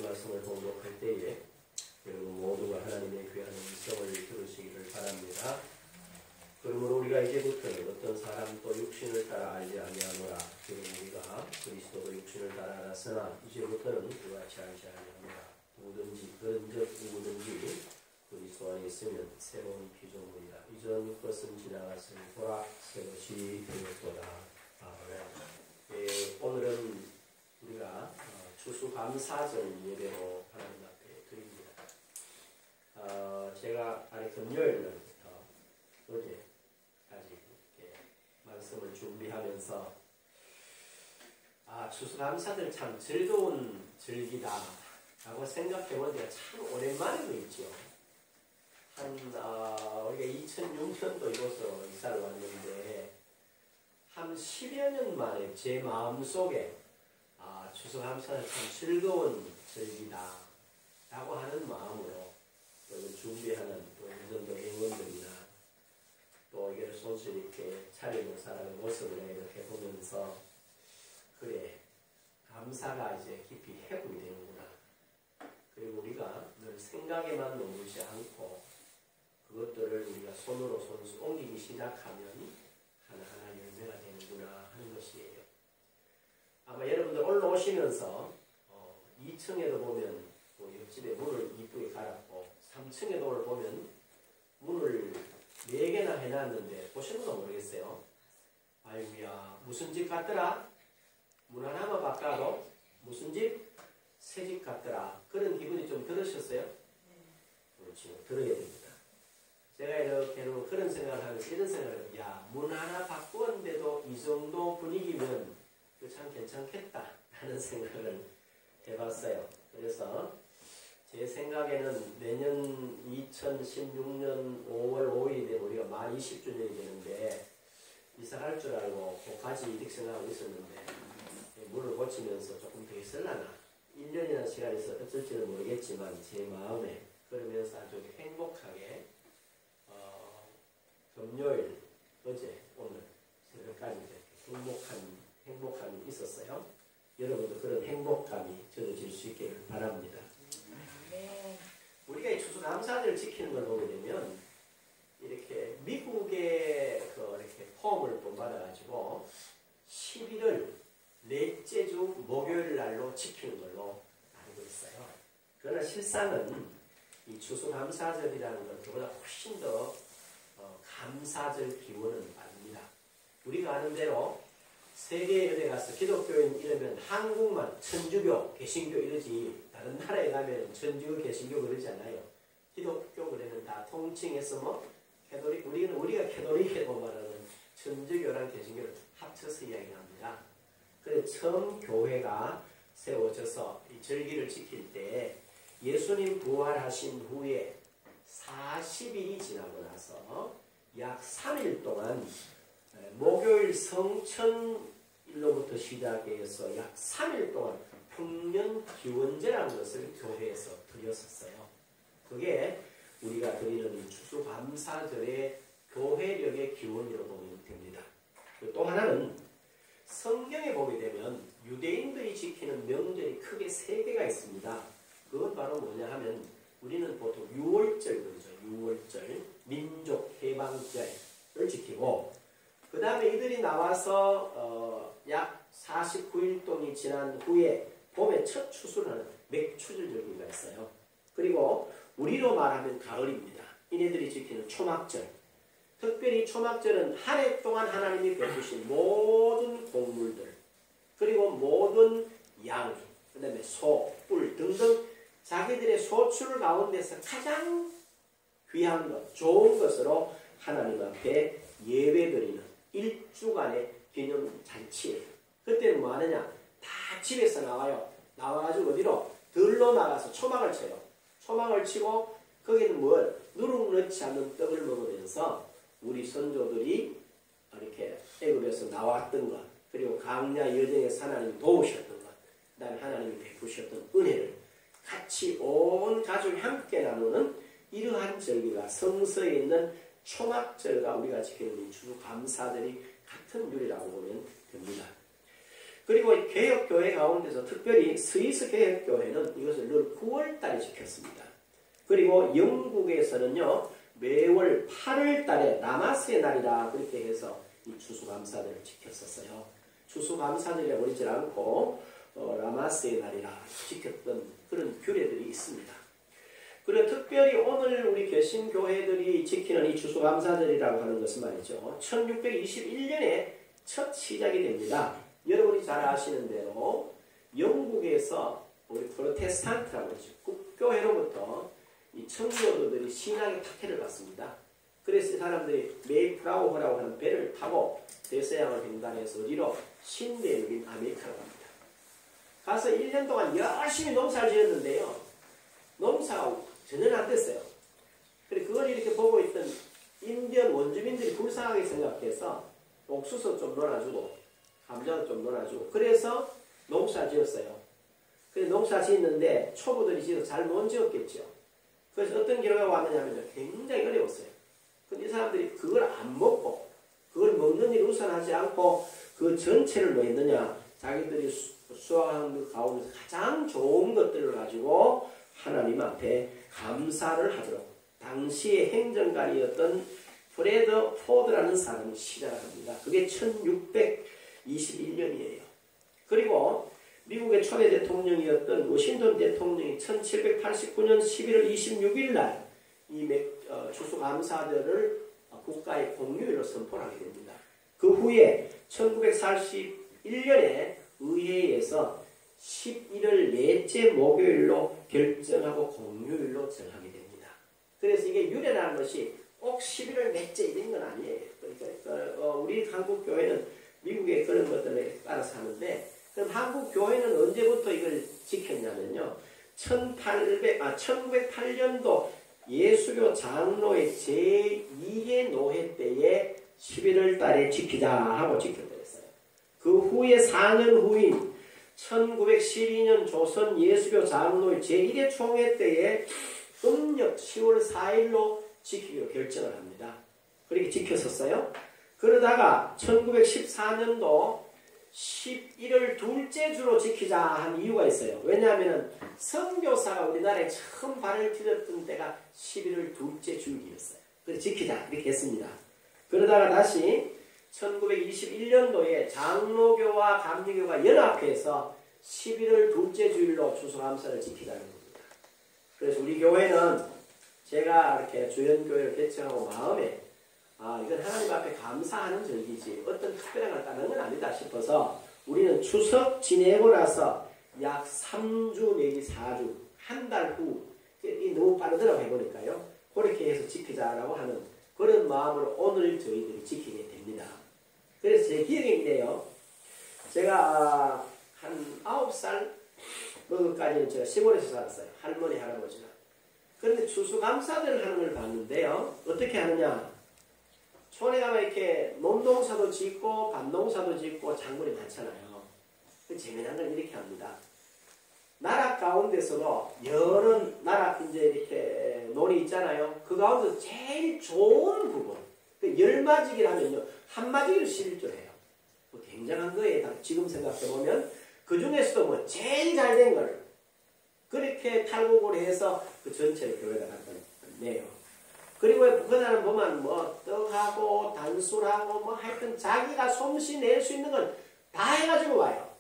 하나님의 말씀을 봉독할 때에 여러분 모두가 하나님의 귀한 음성을 들으시기를 바랍니다. 그러므로 우리가 이제부터는 어떤 사람도 육신을 따라 알지 아니하노라. 지금 우리가 그리스도도 육신을 따라 알았으나 이제부터는 그같이 알지 아니하노라. 누구든지 그런즉 누구든지 그리스도 안에 있으면 새로운 피조물이라. 이전 것은 지나갔으니 보라 새 것이 되었도다. 아멘. 오늘은 우리가 추수감사절 예배로 하나님 앞에 드립니다. 제가 금요일 날부터 어제까지 이렇게 말씀을 준비하면서 추수감사절 참 즐거운 절기다 라고 생각해본 데가 참 오랜만에 있죠. 우리가 2006년도 이곳으로 이사를 왔는데 한 10여 년 만에 제 마음속에 추수감사절 참 즐거운 절기다 라고 하는 마음으로 준비하는 운전도 행원들이나 또 이게 손수 있게 차리고 살아가는 모습을 이렇게 보면서 그래 감사가 이제 깊이 회복이 되는구나. 그리고 우리가 늘 생각에만 머물지 않고 그것들을 우리가 손으로 손수 옮기기 시작하면 하나하나 열매가 되는구나 하는 것이에요. 아마 여러분들 올라오시면서 2층에도 보면 옆집에 문을 이쁘게 갈았고 3층에도 오늘 보면 문을 4개나 해놨는데 보시는 거 모르겠어요. 아이고야 무슨 집 같더라? 문 하나만 바꿔도 무슨 집? 새 집 같더라. 그런 기분이 좀 들으셨어요? 그렇죠. 들어야 됩니다. 제가 이렇게 그런 생각을 하면서 이런 생각을 해요. 문 하나 바꾸었는데도 이 정도 분위기면 참 괜찮겠다 하는 생각을 해봤어요. 그래서 제 생각에는 내년 2016년 5월 5일이 되면 우리가 만 20주년이 되는데 이사할 줄 알고 고까지 이렇게 생각하고 있었는데 문을 고치면서 조금 더 있으려나 1년이라는 시간이 있어 어쩔지는 모르겠지만 제 마음에 그러면서 아주 행복하게 금요일, 어제, 오늘 새벽까지 행복함이 있었어요. 여러분도 그런 행복감이 저어질 수 있기를 바랍니다. 우리가 이 추수감사절을 지키는 걸 보게 되면 이렇게 미국의 이렇게 폼을 본받아가지고 11월 넷째 주 목요일 날로 지키는 걸로 알고 있어요. 그러나 실상은 이 추수감사절이라는 건 그보다 훨씬 더 감사절 기원은 아닙니다. 우리가 아는 대로 세계에 어디 가서 기독교인 이러면 한국만 천주교, 개신교 이러지 다른 나라에 가면 천주교, 개신교 그러지 않아요. 기독교 그러면 다 통칭해서 우리가 캐톨릭이라고 말하는 천주교랑 개신교를 합쳐서 이야기합니다. 그래서 처음 교회가 세워져서 이 절기를 지킬 때 예수님 부활하신 후에 40일이 지나고 나서 약 3일 동안 목요일 성천일로부터 시작해서 약 3일 동안 풍년 기원제라는 것을 교회에서 드렸었어요. 그게 우리가 드리는 이 추수감사절의 교회력의 기원으로 보면 됩니다. 또 하나는 성경에 보게 되면 유대인들이 지키는 명절이 크게 3개가 있습니다. 그건 바로 뭐냐 하면 우리는 보통 6월절 그러죠. 6월절 민족 해방절을 지키고 그 다음에 이들이 나와서 약 49일 동이 지난 후에 봄의 첫 추수를 하는 맥추절 절기가 있어요. 그리고 우리로 말하면 가을입니다. 이네들이 지키는 초막절. 특별히 초막절은 한 해 동안 하나님이 베푸신 모든 곡물들 그리고 모든 양, 그 다음에 소, 뿔 등등 자기들의 소출 가운데서 가장 귀한 것, 좋은 것으로 하나님 앞에 예배드리는 일주간의 기념잔치예요. 그때는 뭐 하느냐? 다 집에서 나와요. 나와가지고 어디로? 들로 나가서 초막을 쳐요. 초막을 치고 거기는 뭘? 누룩 넣지 않는 떡을 먹으면서 우리 선조들이 이렇게 애굽에서 나왔던 것 그리고 강야 여정에서 하나님이 도우셨던 것 그 다음에 하나님이 베푸셨던 은혜를 같이 온 가족이 함께 나누는 이러한 절기가 성서에 있는 초막절과 우리가 지키는 이 추수감사절이 같은 율이라고 보면 됩니다. 그리고 개혁교회 가운데서 특별히 스위스 개혁교회는 이것을 늘 9월달에 지켰습니다. 그리고 영국에서는요, 매월 8월달에 라마스의 날이라 그렇게 해서 이 추수감사절을 지켰었어요. 추수감사절에 버리지 않고 라마스의 날이라 지켰던 그런 규례들이 있습니다. 그리고 특별히 오늘 우리 개신교회들이 지키는 이 추수감사절이라고 하는 것은 말이죠, 1621년에 첫 시작이 됩니다. 여러분이 잘 아시는 대로 영국에서 우리 프로테스탄트라고 하죠, 국교회로부터 이 청교도들이 신앙의 박해를 받습니다. 그래서 사람들이 메이프라우어라고 하는 배를 타고 대서양을 횡단해서 어디로? 신대륙인 아메리카로 갑니다. 가서 1년 동안 열심히 농사를 지었는데요, 농사가 전혀 안 됐어요. 그래 그걸 이렇게 보고 있던 인디언 원주민들이 불쌍하게 생각해서 옥수수 좀 놀아주고 감자도 좀 놀아주고 그래서 농사 지었어요. 그래 농사 짓는데 초보들이 지어서 잘 못 지었겠죠. 그래서 어떤 결과가 왔느냐면 굉장히 어려웠어요. 근데 이 사람들이 그걸 안 먹고 그걸 먹는 일을 우선하지 않고 그 전체를 뭐 했느냐, 자기들이 수확한 그 가운데서 가장 좋은 것들을 가지고 하나님 앞에 감사를 하도록 당시의 행정관이었던 프레드 포드라는 사람이 시작을 합니다. 그게 1621년이에요. 그리고 미국의 초대 대통령이었던 워싱턴 대통령이 1789년 11월 26일 날 이 추수감사절을 국가의 공휴일로 선포하게 됩니다. 그 후에 1941년에 의회에서 11월 넷째 목요일로 결정하고 공휴일로 정하게 됩니다. 그래서 이게 유래라는 것이 꼭 11월 넷째 이런 건 아니에요. 그러니까 우리 한국 교회는 미국의 그런 것들에 따라서 하는데, 그럼 한국 교회는 언제부터 이걸 지켰냐면요, 1908년도 예수교 장로의 제2회 노회 때에 11월 달에 지키자 하고 지켜버렸어요. 그 후에 4년 후인 1912년 조선 예수교 장로의 제1회 총회 때에 음력 10월 4일로 지키기로 결정을 합니다. 그렇게 지켰었어요. 그러다가 1914년도 11월 둘째 주로 지키자 한 이유가 있어요. 왜냐하면 선교사가 우리나라에 처음 발을 들였던 때가 11월 둘째 주일이었어요. 그래서 지키자 이렇게 했습니다. 그러다가 다시 1921년도에 장로교와 감리교가 연합해서 11월 둘째 주일로 추수감사를 지키자는 겁니다. 그래서 우리 교회는 제가 이렇게 주연교회를 개척하고 마음에 이건 하나님 앞에 감사하는 절기지 어떤 특별한 걸 따르는 건 아니다 싶어서 우리는 추석 지내고 나서 약 3주 내지 4주 한 달 후 너무 빠르더라고 해보니까요, 그렇게 해서 지키자라고 하는 그런 마음으로 오늘 저희들이 지키게 됩니다. 그래서 제 기억인데요, 제가 한 9살 그까지는 제가 시골에서 살았어요. 할머니 할아버지랑. 그런데 추수감사절을 하는 걸 봤는데요, 어떻게 하느냐, 촌에 가면 이렇게 논농사도 짓고 밭농사도 짓고 작물이 많잖아요. 그 재미난 건 이렇게 합니다. 나라 가운데서도 여러 나라 이제 이렇게 논이 있잖아요. 그 가운데서 제일 좋은 부분, 그 10마지기라면요 한 마지기를 심을 줄 해요. 뭐 굉장한 거예요. 지금 생각해보면 그 중에서도 뭐 제일 잘 된 걸 그렇게 탈곡을 해서 그 전체를 교회가 갖다 내요. 그리고 그 사람 보면 뭐 떡하고 단술하고 뭐 하여튼 자기가 솜씨 낼 수 있는 건 다 해가지고 와요.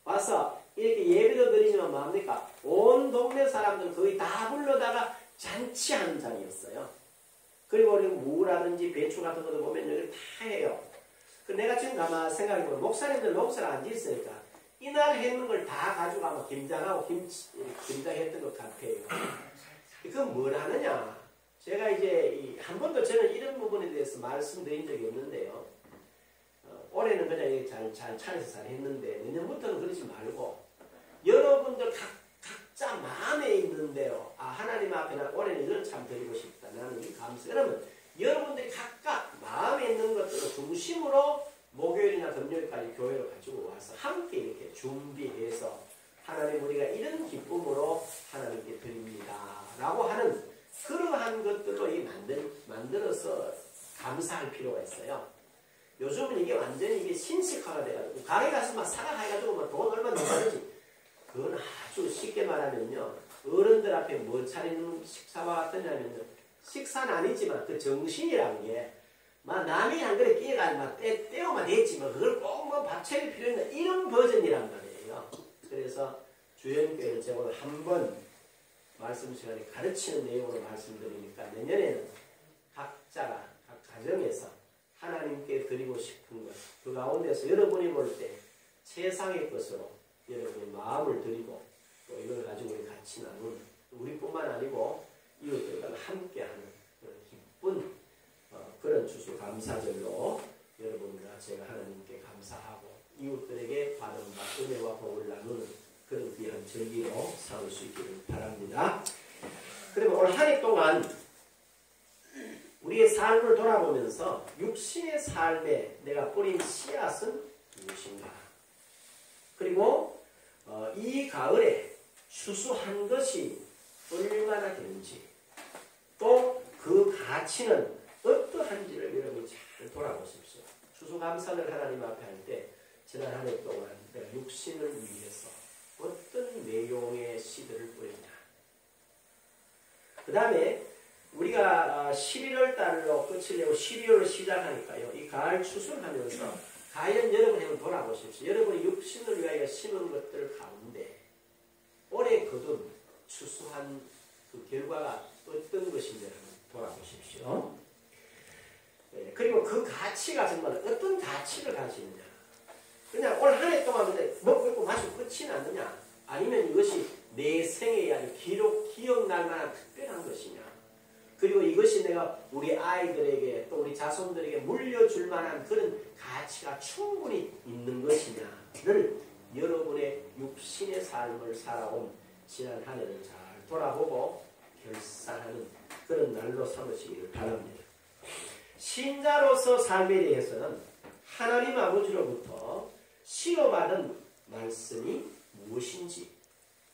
와서 이렇게 예배도 드리지만 뭐합니까? 온 동네 사람들 거의 다 불러다가 잔치하는 자리였어요. 그리고 우리 무라든지 배추 같은 것도 보면 여기 다 해요. 그 내가 지금 가만 생각해보면 목사님들 농사를 안 짓으니까 이날 했는 걸 다 가지고 아마 김장하고 김장했던 것 같아요. 그건 뭘 하느냐? 제가 이제 한 번도 저는 이런 부분에 대해서 말씀드린 적이 없는데요. 올해는 그냥 잘 차려서 잘 했는데 내년부터는 그러지 말고 여러분들 각자 마음에 있는 대로 하나님 앞에 나 올해는 이런 참 드리고 싶다. 나는 이 감사. 그러면 여러분들이 각각 마음에 있는 것들을 중심으로 목요일이나 금요일까지 교회로 가지고 와서 함께 이렇게 준비해서 하나님 우리가 이런 기쁨으로 하나님께 드립니다. 라고 하는 그러한 것들로 만들어서 감사할 필요가 있어요. 요즘은 이게 완전히 이게 신식화가 돼가지고 가게 가서 막 사가해가지고 막 돈 얼마 더 받지. 그건 아주 쉽게 말하면요. 어른들 앞에 뭐 차리는 식사와 같으냐면요. 식사는 아니지만 그 정신이라는 게 막 남이 한 그릇 끼어가지고 막 떼어만 됐지만 그걸 꼭 뭐 밥 차릴 필요 있나 이런 버전이란 말이에요. 그래서 주연교회를 제가 오늘 한번 말씀 시간에 가르치는 내용으로 말씀드리니까 내년에는 각자가 각 가정에서 하나님께 드리고 싶은 것, 그 가운데서 여러분이 볼 때 세상의 것으로 여러분의 마음을 드리고 또 이걸 가지고 우리 같이 나누는 우리뿐만 아니고 이웃들과 함께하는 그런 기쁜 그런 추수감사절로 여러분과 제가 하나님께 감사하고 이웃들에게 받은 바 은혜와 복을 나누는 그런 귀한 절기로 삼을 수 있기를 바랍니다. 그리고 오늘 한 해 동안 우리의 삶을 돌아보면서 육신의 삶에 내가 뿌린 씨앗은 무엇인가? 그리고 이 가을에 추수한 것이 얼마나 되는지 또 그 가치는 어떠한지를 여러분이 잘 돌아보십시오. 추수감사를 하나님 앞에 할 때 지난 한 해 동안 내가 육신을 위해서 어떤 내용의 씨들을 뿌렸냐. 그 다음에 우리가 11월 달로 끝을 내고 12월을 시작하니까요. 이 가을 추수를 하면서 과연 여러분이 한번 돌아보십시오. 여러분이 육신을 위하여 심은 것들 가운데 올해 거둔 추수한 그 결과가 어떤 것인지 한번 돌아보십시오. 네, 그리고 그 가치가 정말 어떤 가치를 가지느냐. 그냥 올 한 해 동안 먹고 마시고 끝이 났느냐. 아니면 이것이 내 생애에 아주 기억날 만한 특별한 것이냐. 그리고 이것이 내가 우리 아이들에게 또 우리 자손들에게 물려줄 만한 그런 가치가 충분히 있는 것이냐를 여러분의 육신의 삶을 살아온 지난 한 해를 잘 돌아보고 결산하는 그런 날로 삼으시기를 바랍니다. 신자로서 삶에 대해서는 하나님 아버지로부터 시어받은 말씀이 무엇인지,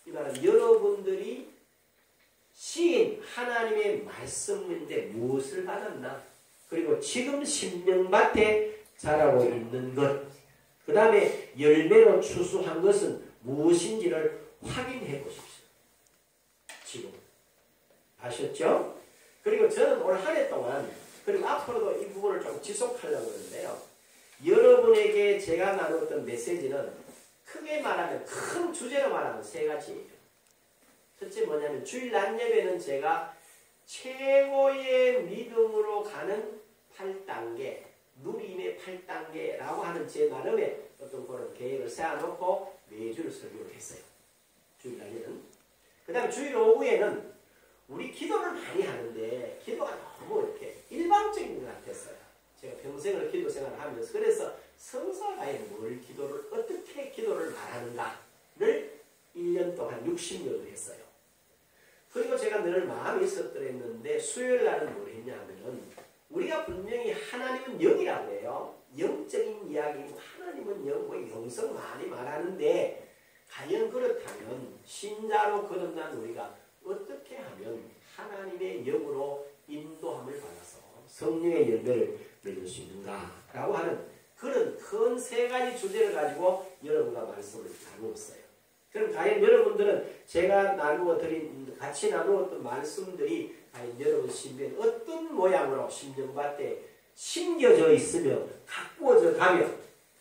이 말은 여러분들이 시인 하나님의 말씀인데 무엇을 받았나? 그리고 지금 심령밭에 자라고 있는 것, 그 다음에 열매로 추수한 것은 무엇인지를 확인해 보십시오. 지금 아셨죠? 그리고 저는 올 한 해 동안 그리고 앞으로도 이 부분을 좀 지속하려고 하는데요. 여러분에게 제가 나눴던 메시지는 크게 말하면 큰 주제로 말하면 세 가지예요. 첫째 뭐냐면 주일 낮 예배는 제가 최고의 믿음으로 가는 8단계, 누림의 8단계라고 하는 제 나름의 어떤 그런 계획을 세워놓고 매주 설교를 했어요. 주일 낮에는. 그 다음에 주일 오후에는 우리 기도를 많이 하는데 기도가 너무 이렇게 일방적인 것 같았어요. 제가 평생을 기도 생활을 하면서 그래서 성사가 뭘 기도를 어떻게 기도를 말하는가를 1년 동안 60년을 했어요. 그리고 제가 늘 마음이 있었더랬는데 수요일 날은 뭘 했냐면은 우리가 분명히 하나님은 영이라고 해요. 영적인 이야기고 하나님은 영, 뭐 영성 많이 말하는데 과연 그렇다면 신자로 거듭난 우리가 어떻게 하면 하나님의 영으로 인도함을 받아서 성령의 열매를 맺을 수 있는가라고 하는 그런 큰 세 가지 주제를 가지고 여러분과 말씀을 나누었어요. 그럼 과연 여러분들은 제가 같이 나누었던 말씀들이 과연 여러분 신변에 어떤 모양으로 심령밭에 심겨져 있으며 가꾸어져 가며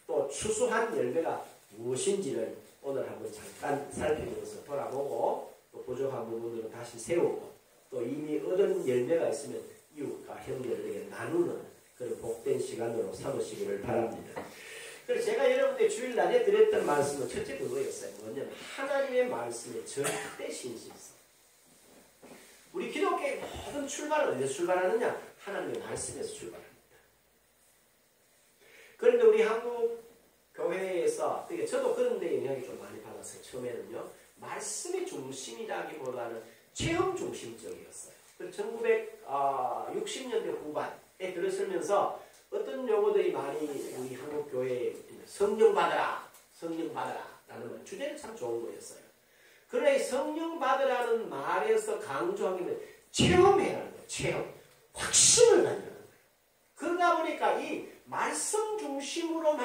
또 추수한 열매가 무엇인지를 오늘 한번 잠깐 살피면서 돌아보고 또 부족한 부분으로 다시 세우고 또 이미 얻은 열매가 있으면 이웃과 형제들에게 나누는 그런 복된 시간으로 삼으시기를 바랍니다. 그래서 제가 여러분들 주일 낮에 드렸던 말씀은 첫째 그거였어요. 뭐냐면 하나님의 말씀에 절대 신실성. 우리 기독교의 모든 출발은 어디서 출발하느냐? 하나님의 말씀에서 출발합니다. 그런데 우리 한국 교회에서 저도 그런 데 영향이 좀 많이 받았어요. 처음에는요. 말씀의 중심이라기보다는 체험 중심적이었어요. 1960년대 후반에 들어서면서 어떤 용어들이 많이 우리 한국 교회에 성령 받아라, 성령 받아라 라는 주제는 참 좋은 거였어요. 그러나 이 성령 받으라는 말에서 강조하는 게 체험해라는 거예요. 체험. 확신을 가지라는 거예요. 그러다 보니까 이 말씀 중심으로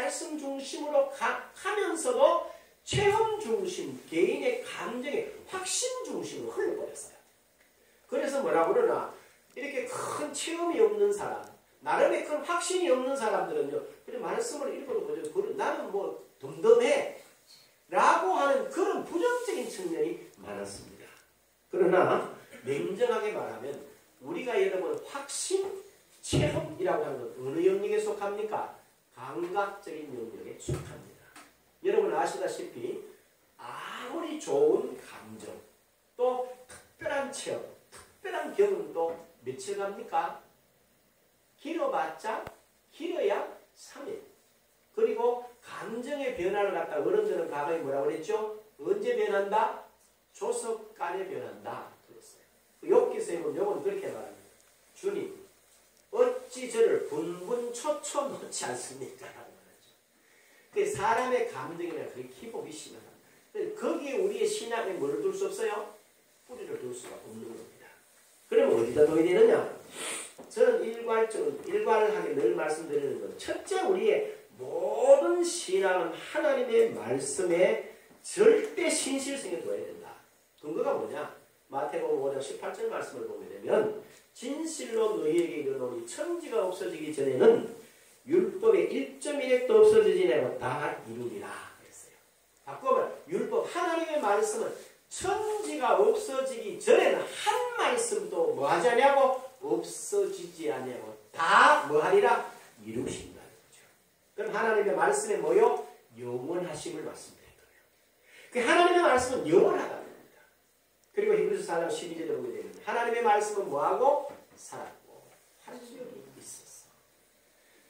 하면서도 체험 중심, 개인의 감정의 확신 중심으로 흘러버렸어요. 그래서 뭐라고 그러나 이렇게 큰 체험이 없는 사람, 나름의 큰 확신이 없는 사람들은요, 그래 말씀을 읽어도 그저 나는 뭐 덤덤해 라고 하는 그런 부정적인 측면이 많았습니다. 그러나 냉정하게 말하면 우리가 여러분 확신, 체험이라고 하는 건 어느 영역에 속합니까? 감각적인 영역에 속합니다. 여러분 아시다시피 아무리 좋은 감정, 또 특별한 체험, 특별한 경험도 며칠 갑니까? 길어야 3일. 그리고 감정의 변화를 갖다 어른들은 과거에 뭐라고 그랬죠? 언제 변한다? 조석간에 변한다. 그랬어요. 욥기서에 보면 욥은 그렇게 말합니다. 주님, 어찌 저를 분분초초 놓지 않습니까? 라고 말하죠. 그 사람의 감정이나 그게 기복이 심합니다. 거기에 우리의 신앙에 뭐를 둘 수 없어요? 뿌리를 둘 수가 없는 겁니다. 그러면 어디다 둬야 되느냐? 저는 일괄하게 늘 말씀드리는 건 첫째 우리의 모든 신앙은 하나님의 말씀에 절대 신실성에 둬야 된다. 근거가 뭐냐? 마태복음 5장 18절 말씀을 보게 되면 진실로 너희에게 이르노니 천지가 없어지기 전에는 율법의 1.1획도 없어지지 않고 다 이루리라 그랬어요. 바꾸면 율법 하나님의 말씀은 천지가 없어지기 전에는 한 말씀도 뭐 하자냐고 없어지지 아니하고 다 뭐하리라 이루신다는 거죠. 그럼 하나님의 말씀에 뭐요? 영원하심을 말씀드린 거예요. 그 하나님의 말씀은 영원하다는 겁니다. 그리고 히브리서 4장 12절에 보게 되면 하나님의 말씀은 뭐하고? 살았고 활력이 있었어.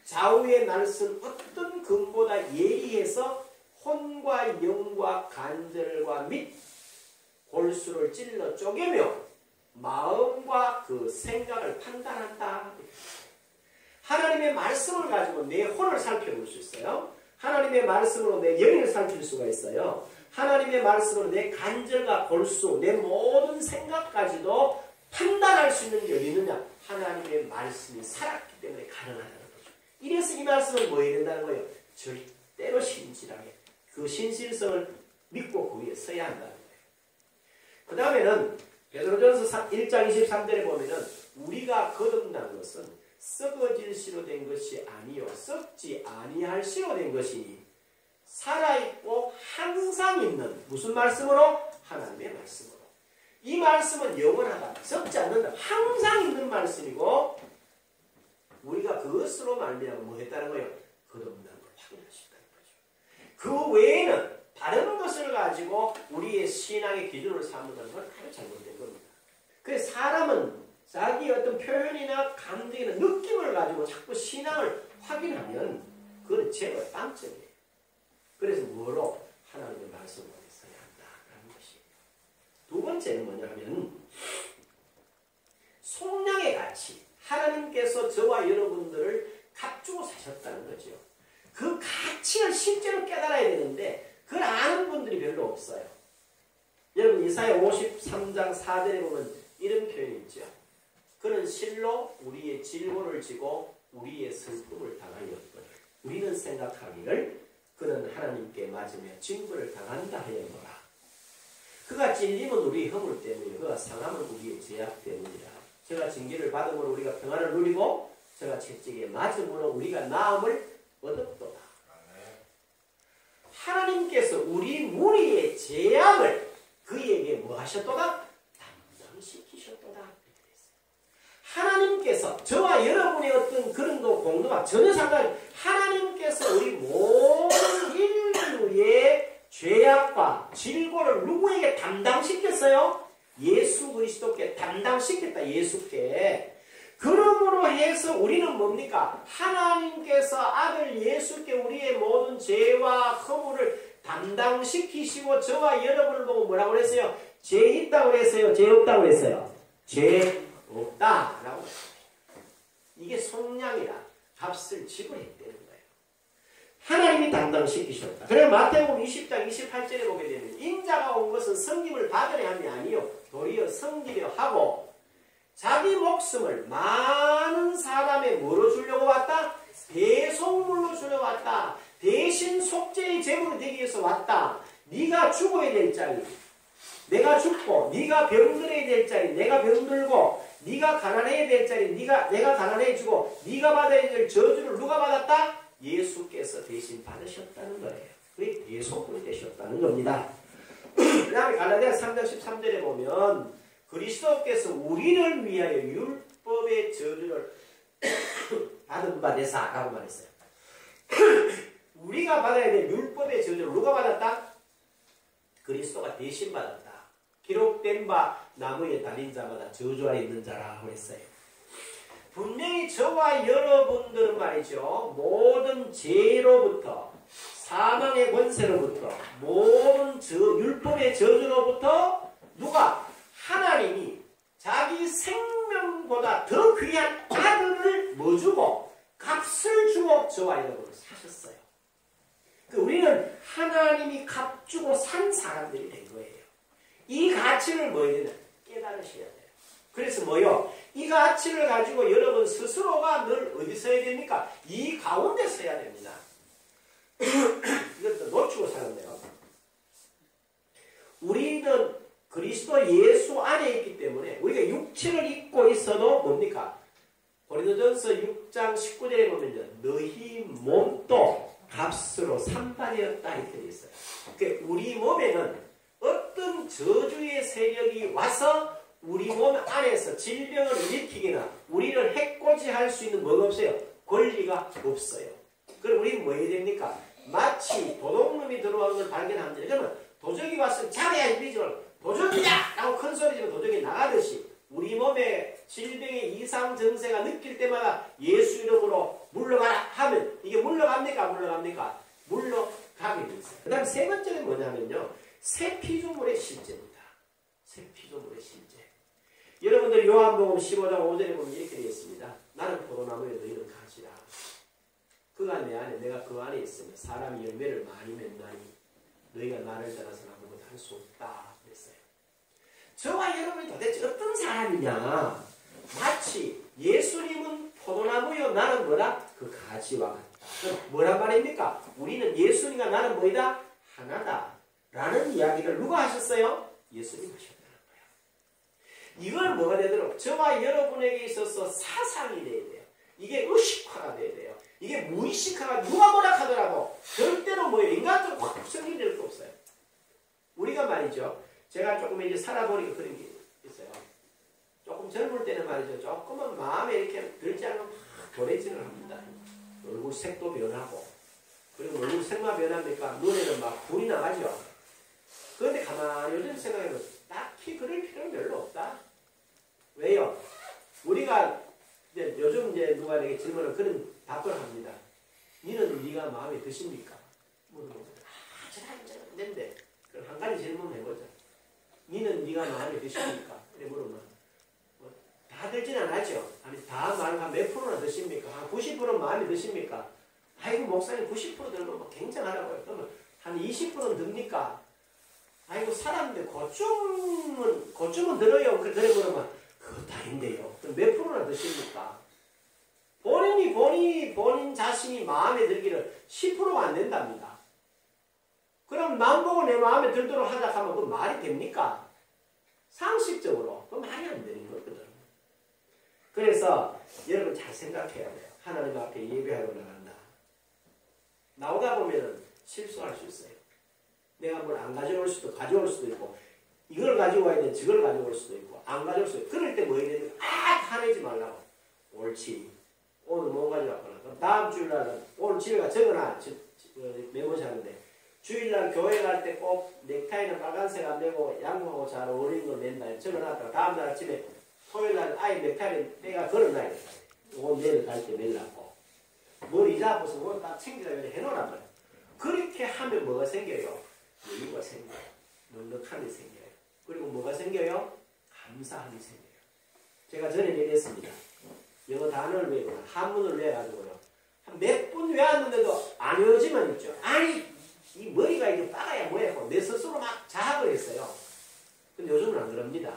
좌우의 날선 어떤 금보다 예리해서 혼과 영과 간절과 및 골수를 찔러 쪼개며 마음과 그 생각을 판단한다. 하나님의 말씀을 가지고 내 혼을 살펴볼 수 있어요. 하나님의 말씀으로 내 영을 살필 수가 있어요. 하나님의 말씀으로 내 간절과 골수, 내 모든 생각까지도 판단할 수 있는 게 어디 있느냐? 하나님의 말씀이 살았기 때문에 가능하다는 거죠. 이래서 이 말씀은 뭐 해야 된다는 거예요? 절대로 신실하게 그 신실성을 믿고 그 위에 서야 한다는 거예요. 그 다음에는 베드로전서 1장 23절에 보면은 우리가 거듭난 것은 썩어질 씨로 된 것이 아니요 썩지 아니할 씨로 된 것이니 살아있고 항상 있는 무슨 말씀으로? 하나님의 말씀으로. 이 말씀은 영원하다. 썩지 않는다. 항상 있는 말씀이고 우리가 그것으로 말미암아 뭐 했다는 거예요? 거듭난 걸 확인하셨다는 거죠. 그 외에는 다른 것을 가지고 우리의 신앙의 기준을 삼는 건 아주 잘못된 겁니다. 그래서 사람은 자기의 어떤 표현이나 감정이나 느낌을 가지고 자꾸 신앙을 확인하면 그건 제거 빵점이에요. 그래서 뭐로? 하나님의 말씀으로 있어야 한다라는 것이에요. 두 번째는 뭐냐면 속량의 가치. 하나님께서 저와 여러분들을 갖추고 사셨다는 거죠. 그 가치를 실제로 깨달아야 되는데 그걸 아는 분들이 별로 없어요. 여러분 이사야 53장 4절에 보면 이런 표현이 있죠. 그는 실로 우리의 질고를 지고 우리의 슬픔을 당하였거늘 우리는 생각하기를 그는 하나님께 맞으며 징벌을 당한다 하였노라. 그가 찔림은 우리의 허물 때문이요 그가 상함은 우리의 죄악 때문이라. 저가 징계를 받음으로 우리가 평안을 누리고 저가 채찍에 맞음으로 우리가 나음을 얻었도다. 하나님께서 우리 무리의 재앙을 그에게 뭐 하셨도다? 담당시키셨도다. 하나님께서 저와 여러분의 어떤 그런 공동과 전혀 상관이 하나님께서 우리 모든 인류의 죄악과 질고를 누구에게 담당시켰어요? 예수 그리스도께 담당시켰다. 예수께. 그러므로 해서 우리는 뭡니까? 하나님께서 아들 예수께 우리의 모든 죄와 허물을 담당시키시고 저와 여러분을 보고 뭐라고 그랬어요? 죄 있다고 그랬어요? 죄 없다고 그랬어요? 죄 없다라고 했어요. 이게 속량이라 값을 지불했다는 거예요. 하나님이 담당시키셨다. 그래서 마태복음 20장 28절에 보게 되면 인자가 온 것은 섬김을 받으려 함이 아니요 도리어 섬기려 하고 자기 목숨을 많은 사람에 뭐로 주려고 왔다? 대속물로 주러 왔다. 대신 속죄의 제물이 되기 위해서 왔다. 네가 죽어야 될 자리, 내가 죽고 네가 병들어야 될 자리, 내가 병들고 네가 가난해야 될 자리, 내가 가난해지고 네가 받아야 될 저주를 누가 받았다? 예수께서 대신 받으셨다는 거예요. 그게 대속물이 되셨다는 겁니다. 그 다음에 갈라디아서 3장 13절에 보면 그리스도께서 우리를 위하여 율법의 저주를 받은 바 되사라고 말했어요. 우리가 받아야 될 율법의 저주를 누가 받았다? 그리스도가 대신 받았다. 기록된 바 나무에 달린 자마다 저주 아래 있는 자라고 했어요. 분명히 저와 여러분들은 말이죠. 모든 죄로부터, 사망의 권세로부터, 모든 율법의 저주로부터 누가? 하나님이 자기 생명보다 더 귀한 아들을 뭐 주고? 값을 주고 저와 여러분을 사셨어요. 우리는 하나님이 값 주고 산 사람들이 된 거예요. 이 가치를 뭐예요? 깨달으셔야 돼요. 그래서 뭐요? 이 가치를 가지고 여러분 스스로가 늘 어디 서야 됩니까? 이 가운데 서야 됩니다. 이것도 놓치고 사는데요. 우리는 그리스도 예수 안에 있기 때문에 우리가 육체를 입고 있어도 뭡니까? 고린도전서 6장 19절에 보면요. 너희 몸도 값으로 산발이었다 이렇게 되어 있어요. 그러니까 우리 몸에는 어떤 저주의 세력이 와서 우리 몸 안에서 질병을 일으키거나 우리를 해코지할 수 있는 뭐가 없어요? 권리가 없어요. 그럼 우리는 뭐 해야 됩니까? 마치 도둑놈이 들어오는 걸 발견합니다. 그러면 도적이 왔으면 잡아야 이리죠. 도적이야! 라고 큰 소리지면 도적이 나가듯이 우리 몸에 질병의 이상 증세가 느낄 때마다 예수 이름으로 물러가라 하면 이게 물러갑니까? 안 물러갑니까? 물러가게 되어요. 그 다음 세 번째는 뭐냐면요. 새 피조물의 실제입니다. 새 피조물의 실제. 여러분들 요한복음 15장 5절에 보면 이렇게 되어 있습니다. 나는 포도나무에 너희는 가지라. 그가 내 안에 내가 그 안에 있으면 사람이 열매를 많이 맺나니 너희가 나를 따라서는 아무것도 할 수 없다 그랬어요. 저와 여러분이 도대체 어떤 사람이냐. 마치 예수님은 포도나무요 나는 뭐다? 그 가지와 같다. 뭐란 말입니까? 우리는 예수님과 나는 뭐이다? 하나다 라는 이야기를 누가 하셨어요? 예수님 하셨다는 거예요. 이걸 뭐가 되도록 저와 여러분에게 있어서 사상이 돼야 돼요. 이게 의식화가 돼야 돼요. 이게 무의식화가 누가 뭐라 하더라도 절대로 뭐예요? 인간적으로 확 성립될 거 없어요. 우리가 말이죠. 제가 조금 이제 살아보니까 그런 게 있어요. 조금 젊을 때는 말이죠. 조금은 마음에 이렇게 들지 않으면 막 도래질을 합니다. 얼굴 색도 변하고 그리고 얼굴 색만 변합니까? 눈에는 막 불이 나가죠. 그런데 가만히 요즘 생각해보면 딱히 그럴 필요는 별로 없다. 왜요? 우리가 이제 요즘 이제 누가 내게 질문을 그런 답변을 합니다. 니는 네가 마음에 드십니까? 물어보면 저는 안 된대. 그럼 한 가지 질문 해보자. 니는 네가 마음에 드십니까? 이렇게 물으면 다 들지는 않았죠. 아니 다 말을 한 몇 프로나 드십니까? 한 90%는 마음에 드십니까? 아이고 목사님 90% 들면 뭐 굉장하다고요. 그러면 한 20%는 듭니까? 아이고 사람인데 고쯤은 들어요. 그래 물으면 그거 다인데요. 그럼 몇 프로나 드십니까? 본인 자신이 마음에 들기를 10%가 안 된답니다. 그럼 남 보고 내 마음에 들도록 하자 하면 그 말이 됩니까? 상식적으로 그 말이 안 되는 거거든. 그래서 여러분 잘 생각해야 돼요. 하나님 앞에 예배하러 나간다. 나오다 보면은 실수할 수 있어요. 내가 뭘 안 가져올 수도 가져올 수도 있고 이걸 가지고 와야 돼 저걸 가져올 수도 있고 안 가져올 수도 있고 그럴 때 뭐 해야 되는 거야? 화내지 말라고. 옳지. 오늘 뭐 가져왔거나 그럼 다음 주일날 오늘 집에 가 적어놔. 메모지 하는데 주일날 교회 갈 때 꼭 넥타이는 빨간색 안 매고 양복하고 잘 어울리는 거 맨다. 적어놨다가 다음날 아침에 토요일날 아예 넥타이를 내가 걸어놔야 돼. 오늘 내일 갈 때 매려고. 머리 잡아서 뭘 딱 챙기라고 해놓으란 말이야. 그렇게 하면 뭐가 생겨요? 여유가 생겨요. 넉넉함이 생겨요. 그리고 뭐가 생겨요? 감사함이 생겨요. 제가 전에 얘기했습니다. 영어 단어를 외우거나 한문을 외워가지고요. 한 몇 분 외웠는데도 안 외워지만 있죠. 아니 이 머리가 이게 빠가야 뭐야 하고 내 스스로 막 자학을 했어요. 근데 요즘은 안 그럽니다.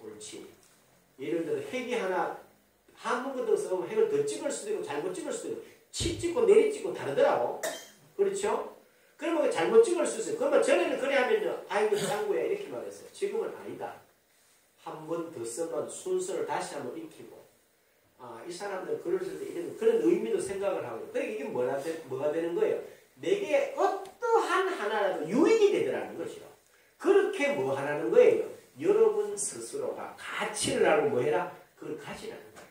옳지. 예를 들어 핵이 하나 한 번 더 써보면 핵을 더 찍을 수도 있고 잘못 찍을 수도 있고 치 찍고 내리 찍고 다르더라고. 그렇죠? 그러면 잘못 찍을 수 있어요. 그러면 전에는 그래 하면요. 아이고 짱구야 이렇게 말했어요. 지금은 아니다. 한 번 더 쓰면 순서를 다시 한번 익히고 이 사람들 글을 쓸 때 이런 그런 의미도 생각을 하고 그러니까 이게 뭐가 되는 거예요? 내게 어떠한 하나라도 유익이 되더라는 것이요. 그렇게 뭐 하라는 거예요? 여러분 스스로가 가치를 알고 뭐 해라? 그걸 가지라는 거예요.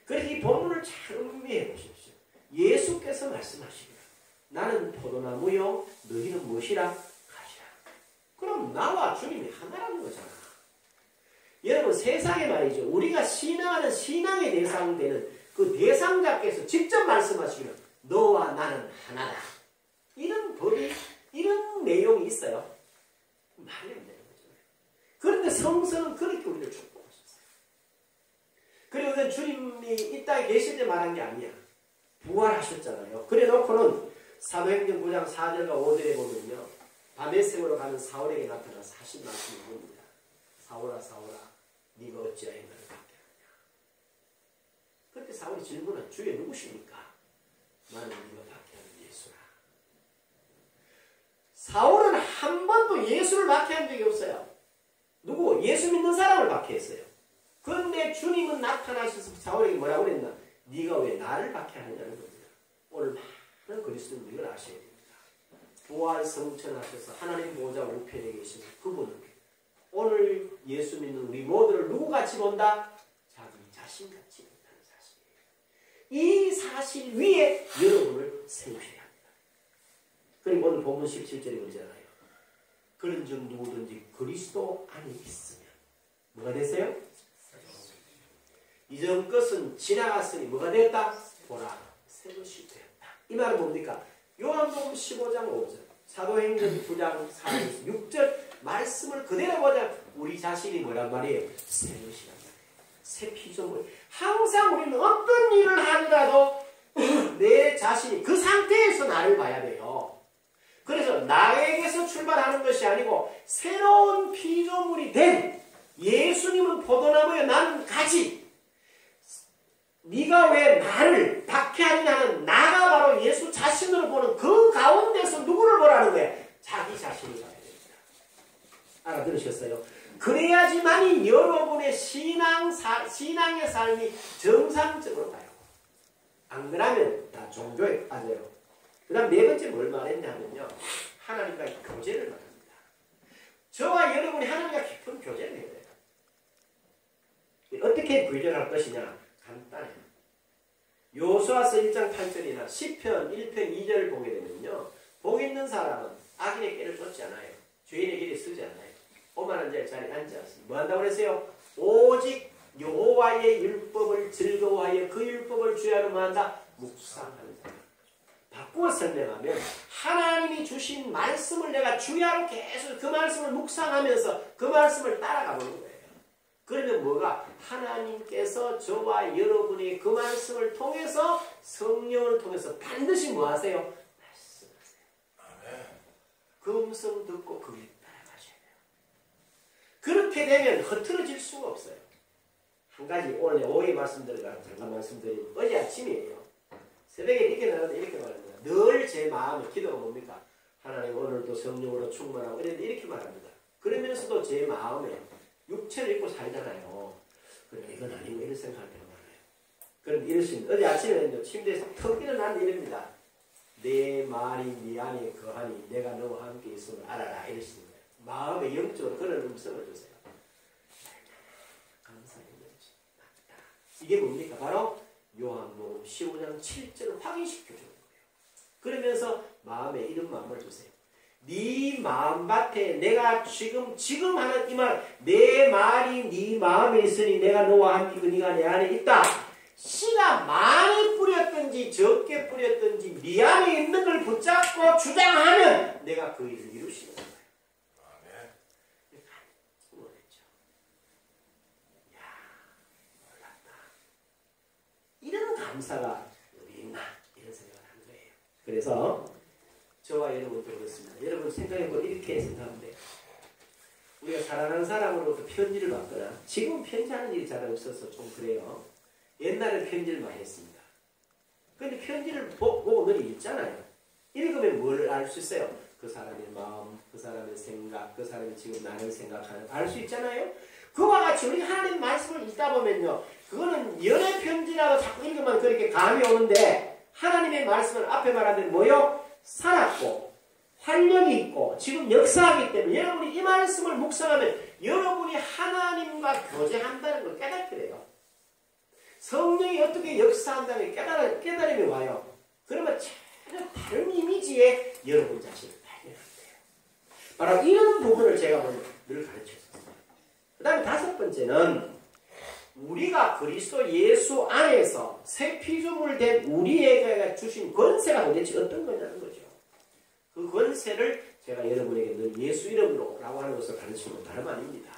그래서 이 본문을 잘 음미해 보십시오. 예수께서 말씀하시기를 나는 포도나무요 너희는 무엇이라? 가지라. 그럼 나와 주님이 하나라는 거잖아. 여러분 세상에 말이죠. 우리가 신앙하는 신앙의 대상되는 그 대상자께서 직접 말씀하시기를 너와 나는 하나다. 이런 법이 이런 내용이 있어요. 말이 안 되는 거죠. 그런데 성서는 그렇게 우리를 축복하셨어요. 그리고 그건 주님이 이 땅에 계실 때 말한 게 아니야. 부활하셨잖아요. 그래 놓고는 사도행전 9장 4절과 5절에 보면요. 다메섹으로 가는 사울에게 나타나서 하신 말씀이 뭡니다. 사울아 사울아 네가 어찌하여 나를 박해하느냐. 그때 사울이 질문한 주여 누구십니까? 나는 네가 박해하는 예수라. 사울은 한 번도 예수를 박해한 적이 없어요. 누구? 예수 믿는 사람을 박해했어요. 그런데 주님은 나타나셔서 사울에게 뭐라고 그랬나? 네가 왜 나를 박해하느냐는 겁니다. 오늘 많은 그리스도인들 이걸 아셔야 됩니다. 부활 성천하셔서 하나님 보좌 우편에 계신 그분은 오늘 예수 믿는 우리 모두를 누구같이 본다? 자기 자신같이 본다는 사실이에요. 이 사실 위에 여러분을 세우셔야 합니다. 그리고 오늘 본문 17절에 보잖아요. 그런즉 누구든지 그리스도 안에 있으면 뭐가 됐어요? 이전 것은 지나갔으니 뭐가 되었다? 보라, 새 것이 되었다. 이 말은 뭡니까? 요한복음 15장 5절, 사도행전 9장 4절, 6절 말씀을 그대로 보자. 우리 자신이 뭐란 말이에요? 새 것이란 말이에요. 새 피조물. 항상 우리는 어떤 일을 하더라도 내 자신이 그 상태에서 나를 봐야 돼요. 그래서 나에게서 출발하는 것이 아니고 새로운 피조물이 된 예수님은 포도나무에 나는 가지. 네가 왜 나를 박해하느냐는 나가 바로 예수 자신으로 보는 그 가운데서 누구를 보라는 거예요? 자기 자신을 봐야 됩니다. 알아들으셨어요? 그래야지만이 여러분의 신앙의 삶이 정상적으로 가요. 안 그러면 다 종교에 빠져요. 그 다음 네 번째 뭘 말했냐면요. 하나님과의 교제를 말합니다. 저와 여러분이 하나님과 깊은 교제를 해야 돼요. 어떻게 교제를 할 것이냐? 간단해요. 요수아서 1장 8절이나 시편 1편 2절을 보게 되면요. 복 있는 사람은 악인의 길을 쫓지 않아요. 죄인의 길을 쓰지 않아요. 오만한 자의 자리에 앉지 않습니다. 뭐 한다고 그랬어요? 오직 여호와의 율법을 즐거워하여 그 율법을 주야로 만다 묵상하는 자. 바꾸어 설명하면 하나님이 주신 말씀을 내가 주야로 계속 그 말씀을 묵상하면서 그 말씀을 따라가 보는 거예요. 그러면 뭐가? 하나님께서 저와 여러분의 그 말씀을 통해서 성령을 통해서 반드시 뭐 하세요? 말씀하세요. 그 음성 듣고 그 길 따라가셔야 돼요. 그렇게 되면 흐트러질 수가 없어요. 한 가지 오늘 오해 말씀드리고 잠깐 말씀드리면 어제 아침이에요. 새벽에 이렇게 나가는데 이렇게 말합니다. 늘 제 마음에 기도가 뭡니까? 하나님 오늘도 성령으로 충만하고 이렇게 말합니다. 그러면서도 제 마음에 육체를 입고 살잖아요. 그러니까 이건 아니고 이런 생각할 때가 많아요. 그럼 이렇습니다. 어제 아침에 침대에서 턱 일어났는데 이럽니다. 내 말이 네 안에 거하니 내가 너와 함께 있음을 알아라. 이러시는 거예요. 마음에 영적으로 그런 음성을 주세요. 감사의 명심. 맞다. 이게 뭡니까? 바로 요한복음 15장 7절을 확인시켜주는 거예요. 그러면서 마음에 이런 마음을 주세요. 네 마음밭에 내가 지금 하는 이 말, 내 말이 네 마음에 있으니 내가 너와 함께 있고 네가 내 안에 있다. 씨가 많이 뿌렸든지 적게 뿌렸든지 네 안에 있는 걸 붙잡고 주장하면 내가 그 일을 이루시는 거예요. 원했죠. 야, 몰랐다. 이런 감사가 어디 있나 이런 생각을 하는 거예요. 그래서 저와 여러분도 그렇습니다. 여러분 생각해보면 이렇게 생각하면 돼요. 우리가 사랑하는 사람으로부터 편지를 받거나 지금 편지하는 일이 잘 없어서 좀 그래요. 옛날에 편지를 많이 했습니다. 그런데 편지를 보고 늘 읽잖아요. 읽으면 뭘 알 수 있어요? 그 사람의 마음, 그 사람의 생각, 그 사람이 지금 나를 생각하는 알 수 있잖아요. 그와 같이 우리 하나님 말씀을 읽다 보면요, 그거는 연애 편지라고 자꾸 읽으면 그렇게 감이 오는데 하나님의 말씀을 앞에 말하면 뭐요? 살았고 활력이 있고 지금 역사하기 때문에 여러분이 이 말씀을 묵상하면 여러분이 하나님과 교제한다는 걸 깨닫게 돼요. 성령이 어떻게 역사한다는 깨달음이 와요. 그러면 전혀 다른 이미지의 여러분 자신을 발견한대요. 바로 이런 부분을 제가 늘 가르쳤습니다. 그 다음에 5번째는 우리가 그리스도 예수 안에서 새 피조물 된 우리에게 주신 권세가 도대체 어떤 거냐는 거죠. 그 권세를 제가 여러분에게 늘 예수 이름으로 라고 하는 것을 가르치는 건 다름 아닙니다.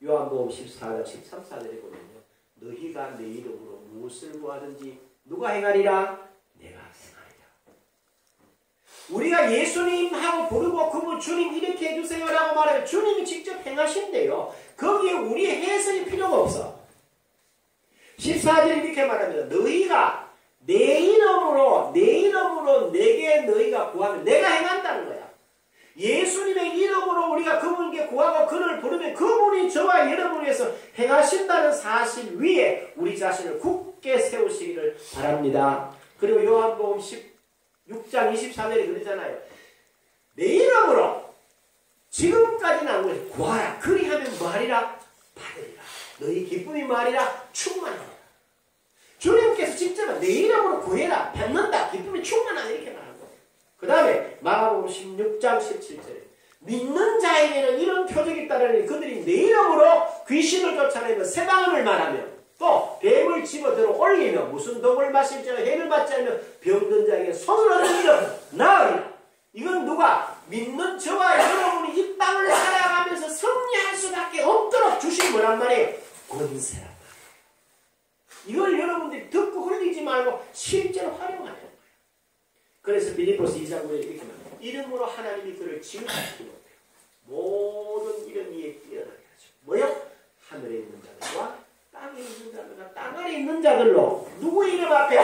요한복음 14장 13, 14절에 보면요. 너희가 내 이름으로 무엇을 구하든지 누가 행하리라? 내가 행하리라. 우리가 예수님하고 부르고 그분 주님 이렇게 해주세요 라고 말하면 주님이 직접 행하신대요. 거기에 우리의 해석이 필요가 없어. 14절에 이렇게 말합니다. 너희가 내 이름으로 내게 너희가 구하면 내가 행한다는 거야. 예수님의 이름으로 우리가 그분께 구하고 그를 부르면 그분이 저와 여러분을 위해서 행하신다는 사실 위에 우리 자신을 굳게 세우시기를 바랍니다. 그리고 요한복음 16장 24절에 그러잖아요. 내 이름으로 지금까지는 안 그래. 구하라. 그리하면 뭐하리라? 받으리라. 너희 기쁨이 뭐하리라? 충만하리라. 주님께서 직접 내 이름으로 구해라. 받는다. 기쁨이 충만하다. 이렇게 말하고. 그 다음에 마가복음 16장 17절에 믿는 자에게는 이런 표적이 있다라니 그들이 내 이름으로 귀신을 쫓아내며 새 방언을 말하며 또 뱀을 집어 들어 올리며 무슨 독을 마실지 해를 받지 않으며 병든 자에게 손을 얻으며 나으리라. 이건 누가? 믿는 저와 여러분이 이 땅을 살아가면서 승리할 수밖에 없도록 주신 거란 말이에요. 권세란 말이에요. 이걸 여러분들이 듣고 흘리지 말고 실제로 활용하는 거예요. 그래서 빌립보서 2장 9절에 이렇게 말합니다. 이름으로 하나님이 그를 지극히 못해요. 모든 이름 위에 뛰어나게 하죠. 뭐요? 하늘에 있는 자들과 땅에 있는 자들과 땅 아래 있는 자들로 누구 이름 앞에?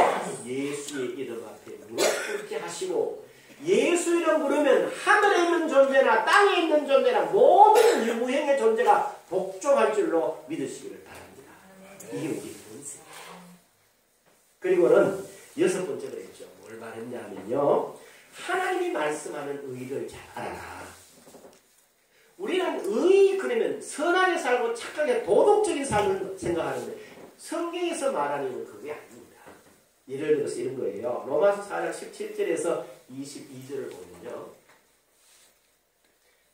예수의 이름 앞에 무릎 꿇게 하시고 예수 이름 부르면 하늘에 있는 존재나 땅에 있는 존재나 모든 유무형의 존재가 복종할 줄로 믿으시기를 바랍니다. 이게 우리 권세. 그리고는 6번째 그랬죠. 뭘 말했냐면요. 하나님이 말씀하는 의를 잘 알아라. 우리는 의 그러면 선하게 살고 착하게 도덕적인 삶을 생각하는데 성경에서 말하는 건 그게 아닙니다. 예를 들어서 이런 거예요. 로마서 4장 17절에서 22절을 보면요.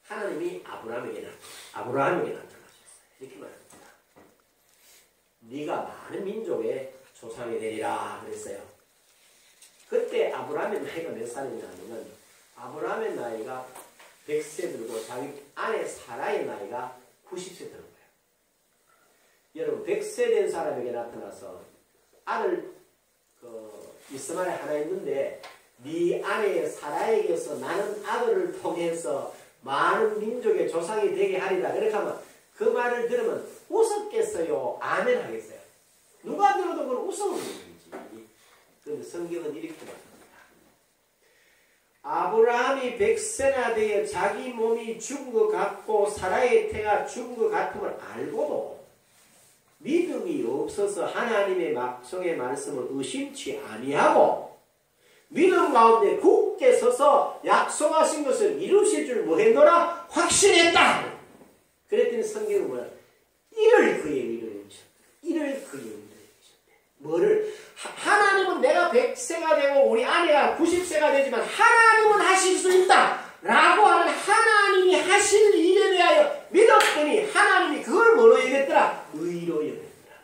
하나님이 아브라함에게 나타나셨어요. 이렇게 말합니다. 네가 많은 민족의 조상이 되리라 그랬어요. 그때 아브라함의 나이가 몇 살이냐면 아브라함의 나이가 100세 들고 자기 아내 사라의 나이가 90세 되는 거예요. 여러분 100세 된 사람에게 나타나서 아들 이스마엘 하나 있는데 네 아내 사라에게서 나는 아들을 통해서 많은 민족의 조상이 되게 하리라. 그렇게 하면 그 말을 들으면 웃었겠어요? 아멘 하겠어요? 누가 들어도 그건 웃음을 보이지. 그런데 성경은 이렇게 말합니다. 아브라함이 100세나 되어 자기 몸이 죽은 것 같고 사라의 태가 죽은 것 같음을 알고도 믿음이 없어서 하나님의 막성의 말씀을 의심치 아니하고 믿음 가운데 굳게 서서 약속하신 것을 이루실 줄 뭐했노라? 확신했다. 그랬더니 성경은 뭐야? 이를 그의 의를 해주셨다. 이를 그의 의를 해주셨다. 뭐를? 하나님은 내가 100세가 되고 우리 아내가 90세가 되지만 하나님은 하실 수 있다 라고 하는 하나님이 하시는 일에 대하여 믿었더니 하나님이 그걸 뭐로 여겼더라? 의로 여겼더라.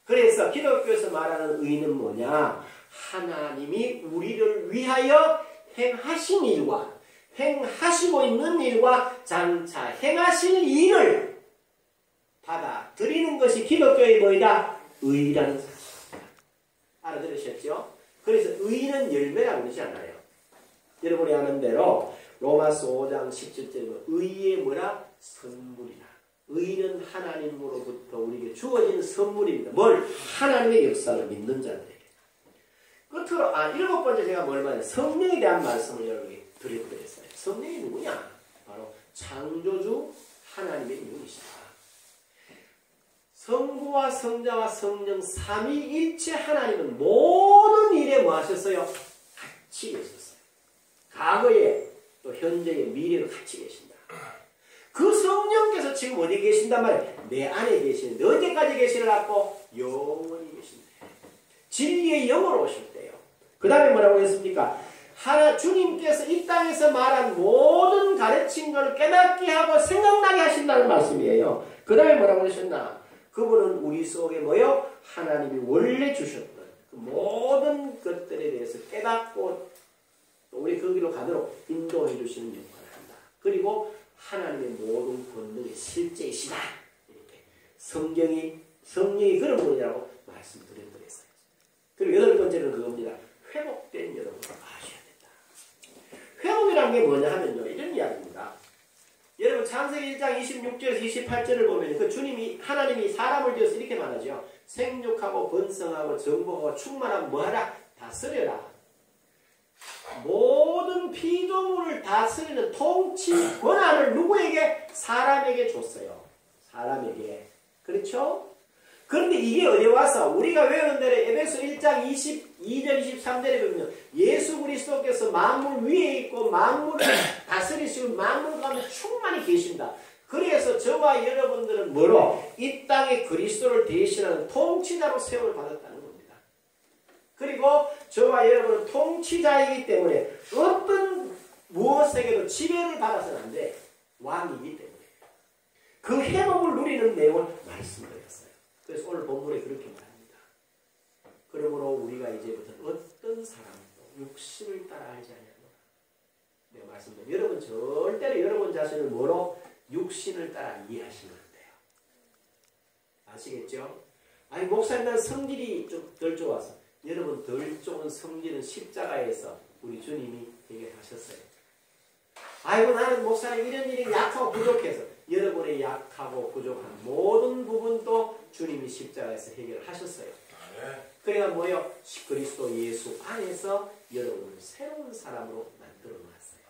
그래서 기독교에서 말하는 의는 뭐냐? 하나님이 우리를 위하여 행하신 일과 행하시고 있는 일과 장차 행하실 일을 받아들이는 것이 기독교의 뭐이다? 의라는 사실입니다. 알아들으셨죠? 그래서 의는 열매라고 그러지 않아요. 여러분이 아는 대로 로마서 5장 17절에 의의 뭐라? 선물이라. 의는 하나님으로부터 우리에게 주어진 선물입니다. 뭘? 하나님의 역사를 믿는 자들에게. 끝으로 7번째 제가 뭘 말해요? 성령에 대한 말씀을 여러분에게 드려드렸어요. 성령이 누구냐? 바로 창조주 하나님의 이름이시다. 성부와 성자와 성령 삼위일체 하나님은 모든 일에 뭐 하셨어요? 같이 계셨어요. 과거에 또 현재에 미래로 같이 계신다. 그 성령께서 지금 어디 계신단 말이에요? 내 안에 계시는데 언제까지 계시려고? 영원히 계신다. 진리의 영으로 오실 때요. 그 다음에 뭐라고 했습니까? 주님께서 이 땅에서 말한 모든 가르친 걸 깨닫게 하고 생각나게 하신다는 말씀이에요. 그 다음에 뭐라고 하셨나? 그분은 우리 속에 뭐요? 하나님이 원래 주셨던 그 모든 것들에 대해서 깨닫고 또 우리 그 길로 가도록 인도해 주시는 역할을 한다. 그리고 하나님의 모든 권능의 실제이시다. 이렇게 성령이 그런 분이라고 말씀드렸어요. 그리고 8번째는 그겁니다. 회복된 여러분을 아셔야 된다. 회복이란 게 뭐냐 하면요. 이런 이야기입니다. 여러분 창세기 1장 26절에서 28절을 보면 그 하나님이 사람을 지어서 이렇게 말하죠. 생육하고 번성하고 정복하고 충만하고 뭐하라? 다스려라. 모든 피조물을 다스리는 통치 권한을 누구에게? 사람에게 줬어요. 사람에게. 그렇죠? 그런데 이게 어디 와서 우리가 외우는 대로 에베소 1장 22절 23절에 보면 예수 그리스도께서 만물 위에 있고 만물을 다스리시고 만물 가운데 충만히 계신다. 그래서 저와 여러분들은 뭐로? 이 땅에 그리스도를 대신하는 통치자로 세움을 받았다는 겁니다. 그리고 저와 여러분은 통치자이기 때문에 어떤 무엇에게도 지배를 받아서는 안 돼. 왕이기 때문에. 그 회복을 누리는 내용을 말씀드렸어요. 그래서 오늘 본문에 그렇게 말합니다. 그러므로 우리가 이제부터 어떤 사람도 육신을 따라 알지 아니하노라. 내가 말씀드린 여러분 절대로 여러분 자신을 뭐로? 육신을 따라 이해하시면 안 돼요. 아시겠죠? 아니 목사님 난 성질이 좀 덜 좋아서. 여러분 덜 좋은 성질은 십자가에서 우리 주님이 해결하셨어요. 아이고 나는 목사님 이런 일이 약하고 부족해서. 여러분의 약하고 부족한 모든 부분도 주님이 십자가에서 해결하셨어요. 그래야 뭐요? 그리스도 예수 안에서 여러분을 새로운 사람으로 만들어 놨어요.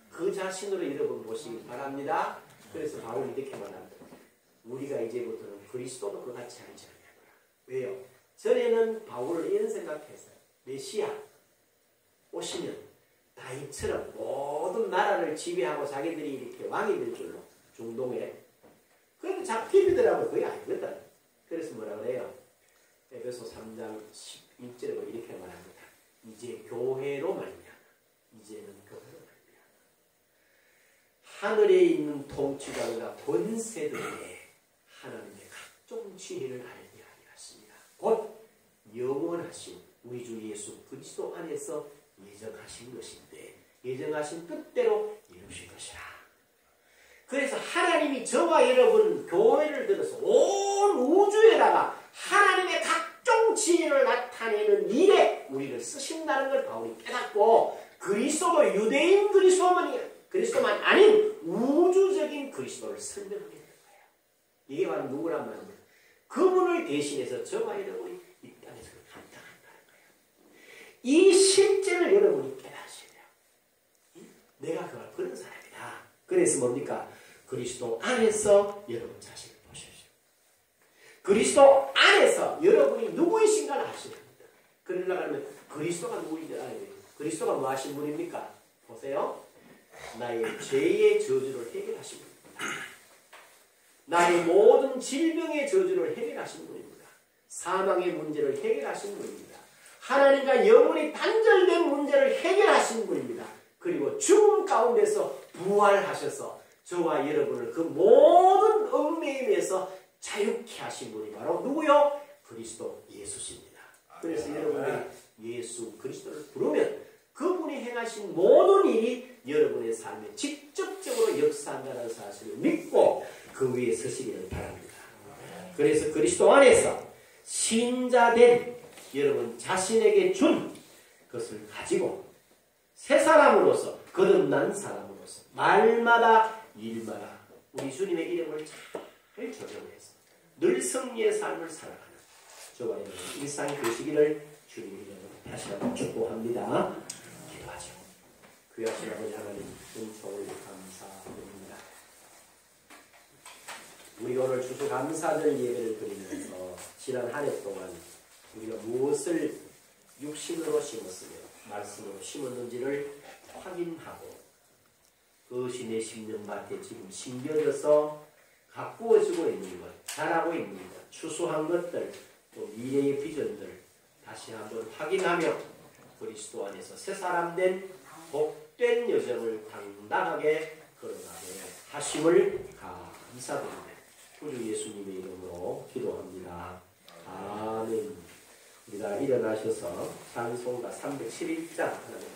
그 자신으로 여러분 보시기 바랍니다. 그래서 바울이 이렇게 말합니다. 우리가 이제부터는 그리스도도 그같이 알지 않냐고요. 왜요? 전에는 바울을 이런 생각했어요. 메시아 오시면 다윗처럼 모든 나라를 지배하고 자기들이 이렇게 왕이 될 줄로 중동에. 그런데 잡히더라고요. 그게 아니거든. 그래서 뭐라 그래요? 에베소 3장 11절에 이렇게 말합니다. 이제 교회로 말미암아. 이제는 교회로 말미암아. 하늘에 있는 통치자들과 권세들에게 하나님의 각종 지혜를 알게 하려 하십니다. 곧 영원하신 우리 주 예수 그리스도 안에서 예정하신 것인데 예정하신 뜻대로 이루실 것이라. 그래서 하나님이 저와 여러분 교회를 들어서 온 우주에다가 하나님의 각종 지혜를 나타내는 일에 우리를 쓰신다는 걸 바울이 깨닫고 그리스도도 유대인 그리스도만 아닌 우주적인 그리스도를 설명하게 된 거예요. 이게 바로 누구란 말입니까? 그분을 대신해서 저와 여러분이 이 땅에서 감당한다는 거예요. 이 실제를 여러분이 깨닫으셔야 돼요. 내가 그런 사람이다. 그래서 뭡니까? 그리스도 안에서 여러분 자신을 보십시오. 그리스도 안에서 여러분이 누구이신가를 아셔야 됩니다. 그러려고 하면 그리스도가 누구인지 알아야 돼요. 그리스도가 뭐 하신 분입니까? 보세요. 나의 죄의 저주를 해결하신 분입니다. 나의 모든 질병의 저주를 해결하신 분입니다. 사망의 문제를 해결하신 분입니다. 하나님과 영원히 단절된 문제를 해결하신 분입니다. 그리고 죽음 가운데서 부활하셔서 저와 여러분을 그 모든 얽매임에서 자유케 하신 분이 바로 누구요? 그리스도 예수십니다. 그래서 여러분들이 예수 그리스도를 부르면 그분이 행하신 모든 일이 여러분의 삶에 직접적으로 역사한다는 사실을 믿고 그 위에 서시기를 바랍니다. 그래서 그리스도 안에서 신자된 여러분 자신에게 준 것을 가지고 새 사람으로서 거듭난 사람으로서 말마다 일마다 우리 주님의 이름을 잘 조정해서 늘 승리의 삶을 살아가는 저와 여러분 일상이 되시기를 주님 이름으로 다시 한번 축복합니다. 기도하죠. 귀하신 아버지 하나님 은총을 감사드립니다. 우리가 오늘 추수감사절 예배를 드리면서 지난 한 해 동안 우리가 무엇을 육신으로 심었으며 말씀으로 심었는지를 확인하고 그것이 내 심는 밭에 지금 심겨져서 가꾸어지고 있는 것, 자라고 있는 것, 추수한 것들, 또 미래의 비전들 다시 한번 확인하며 그리스도 안에서 새 사람 된 복된 여정을 당당하게 걸어가게 하심을 감사드립니다. 구주 예수님의 이름으로 기도합니다. 아멘. 우리가 일어나셔서 찬송가 311장 하나님